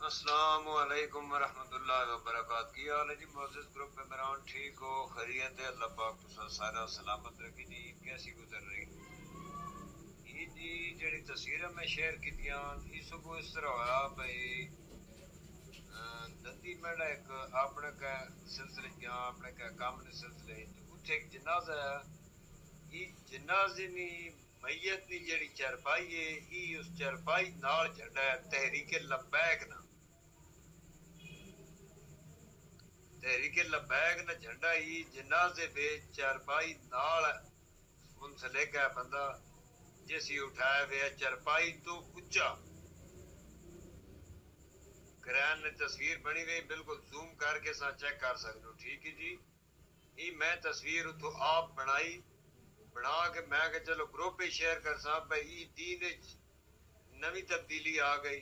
السلام علیکم ورحمۃ اللہ وبرکاتہ. کی حال ہے جی معزز گروپ ممبران؟ ٹھیک ہو؟ خیریت ہے؟ اللہ پاک تو سارا سلامت رکھی جی. کیسی گزر رہی یہ جی جڑی تصویریں میں شیئر کیتیاں اس کو اس طرح ہوا بھائی دندی میڈا ایک اپنے کا سلسلے گیا اپنے کا کام نے سلسلے اتنے ایک جنازہ ہے. یہ جنازے نی میت نی جڑی چرپائی ہے یہ اس چرپائی نال جھنڈا ہے تحریک لبیک نا. تحریک لبیک نا جھنڈا ہی جنازے پہ چارپائی نال منسلک ہے بندہ جیسی اٹھایا ہوا چارپائی تو اچا کرائن نے تصویر بنی ہوئی بالکل زوم کر کے سا چیک کر سکتے ہو. ٹھیک ہے جی. یہ میں تصویر اتو آپ بنائی بنا کے میں کہ چلو گروپ پہ شیئر کر سا بھائی دین نوی تبدیلی آ گئی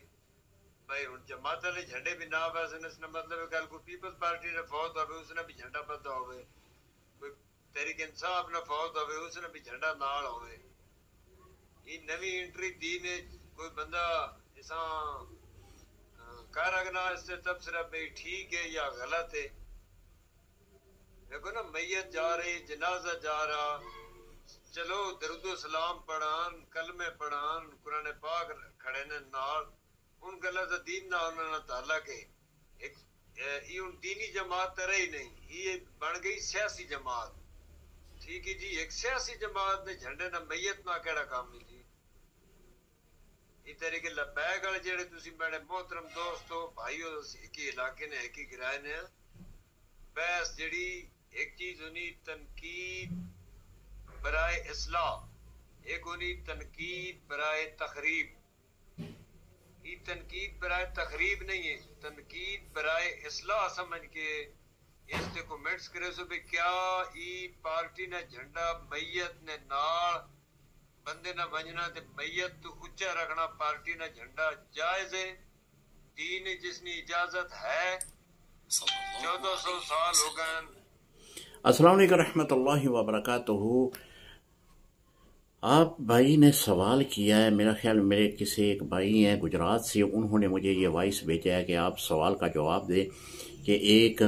بھائی ہوں جماعت والے جھنڈے بھی نہ ویسے اس نے مطلب ہے کل کوئی پیپلز پارٹی نے فوت ہوئے اس نے بھی جھنڈا بدھا ہوئے, کوئی تحریک انصاف نے فوت ہوئے اس نے بھی جھنڈا نال ہوئے. یہ نوی انٹری دی نے کوئی بندہ ایسا کر رکھنا اس سے تبصرہ بھائی ٹھیک ہے یا غلط ہے. دیکھو نا میت جا رہی جنازہ جا رہا چلو درود و سلام پڑھان کلمے پڑھان قرآن پاک کھڑے نے نال ان گلا سے دین نہ انہوں نے تعلق ہے. یہ ان دینی جماعت تو رہی نہیں, یہ بن گئی سیاسی جماعت. ٹھیک ہے جی. ایک سیاسی جماعت نے جھنڈے نہ میت نہ کہڑا کام نہیں جی. اس طریقے لبیک والے جڑے تسی بڑے محترم دوستو بھائیو ایک ہی علاقے نے ایک ہی گرائے نے بحث جڑی ایک چیز ہونی تنقید برائے اصلاح ایک ہونی تنقید برائے تخریب. یہ تنقید برائے تخریب نہیں ہے, تنقید برائے اصلاح سمجھ کے اس تے کومنٹس کرے سو بھی کیا ای پارٹی نے جھنڈا میت نے نال بندے نہ ونجنا تے میت تو اچا رکھنا پارٹی نے جھنڈا جائز ہے. دین جس نے اجازت ہے 1400 سال ہو گئے. السلام علیکم رحمۃ اللہ وبرکاتہ. آپ بھائی نے سوال کیا ہے, میرا خیال میرے کسی ایک بھائی ہیں گجرات سے, انہوں نے مجھے یہ وائس بھیجا ہے کہ آپ سوال کا جواب دیں کہ ایک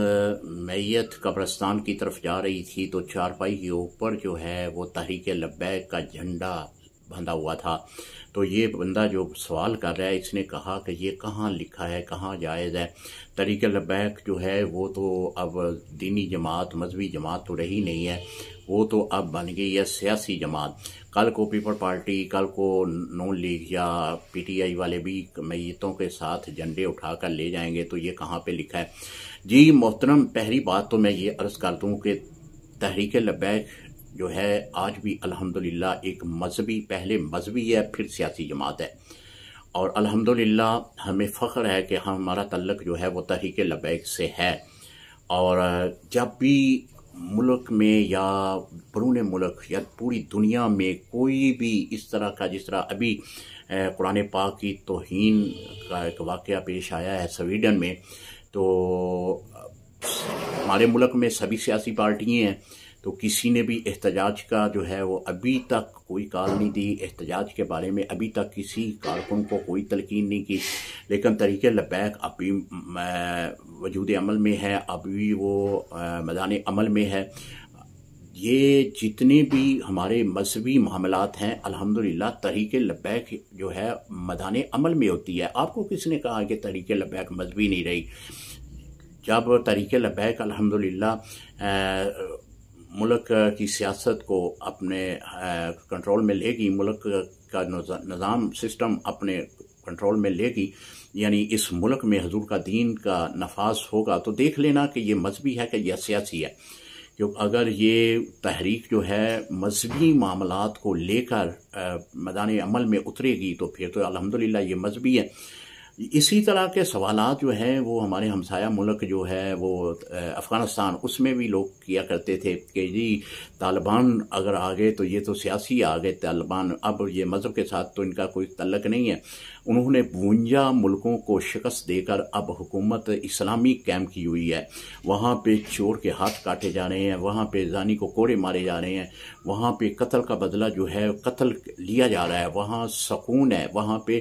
میت قبرستان کی طرف جا رہی تھی تو چارپائی کے اوپر جو ہے وہ تحریک لبیک کا جھنڈا بندھا ہوا تھا. تو یہ بندہ جو سوال کر رہا ہے اس نے کہا کہ یہ کہاں لکھا ہے, کہاں جائز ہے. تحریک لبیک جو ہے وہ تو اب دینی جماعت مذہبی جماعت تو رہی نہیں ہے, وہ تو اب بن گئی ہے سیاسی جماعت. کل کو پیپل پارٹی, کل کو نون لیگ یا پی ٹی آئی والے بھی میتوں کے ساتھ جھنڈے اٹھا کر لے جائیں گے, تو یہ کہاں پہ لکھا ہے جی محترم. پہلی بات تو میں یہ عرض کر دوں کہ تحریک لبیک جو ہے آج بھی الحمدللہ ایک مذہبی, پہلے مذہبی ہے پھر سیاسی جماعت ہے, اور الحمدللہ ہمیں فخر ہے کہ ہمارا تعلق جو ہے وہ تحریک لبیک سے ہے. اور جب بھی ملک میں یا بیرون ملک یا پوری دنیا میں کوئی بھی اس طرح کا, جس طرح ابھی قرآن پاک کی توہین کا ایک واقعہ پیش آیا ہے سویڈن میں, تو ہمارے ملک میں سبھی سیاسی پارٹیاں ہیں, تو کسی نے بھی احتجاج کا جو ہے وہ ابھی تک کوئی کال نہیں دی. احتجاج کے بارے میں ابھی تک کسی کارکن کو کوئی تلقین نہیں کی. لیکن تحریک لبیک ابھی وجود عمل میں ہے, ابھی وہ میدان عمل میں ہے. یہ جتنے بھی ہمارے مذہبی معاملات ہیں الحمدللہ تحریک لبیک جو ہے میدان عمل میں ہوتی ہے. آپ کو کس نے کہا کہ تحریک لبیک مذہبی نہیں رہی؟ جب تحریک لبیک الحمدللہ ملک کی سیاست کو اپنے کنٹرول میں لے گی, ملک کا نظام سسٹم اپنے کنٹرول میں لے گی, یعنی اس ملک میں حضور کا دین کا نفاذ ہوگا, تو دیکھ لینا کہ یہ مذہبی ہے کہ یہ سیاسی ہے. کیونکہ اگر یہ تحریک جو ہے مذہبی معاملات کو لے کر میدان عمل میں اترے گی تو پھر تو الحمدللہ یہ مذہبی ہے. اسی طرح کے سوالات جو ہیں وہ ہمارے ہمسایہ ملک جو ہے وہ افغانستان, اس میں بھی لوگ کیا کرتے تھے کہ جی طالبان اگر آ گئے تو یہ تو سیاسی آ گئے طالبان, اب یہ مذہب کے ساتھ تو ان کا کوئی تعلق نہیں ہے. انہوں نے 52 ملکوں کو شکست دے کر اب حکومت اسلامی قائم کی ہوئی ہے. وہاں پہ چور کے ہاتھ کاٹے جا رہے ہیں, وہاں پہ زانی کو کوڑے مارے جا رہے ہیں, وہاں پہ قتل کا بدلہ جو ہے قتل لیا جا رہا ہے, وہاں سکون ہے, وہاں پہ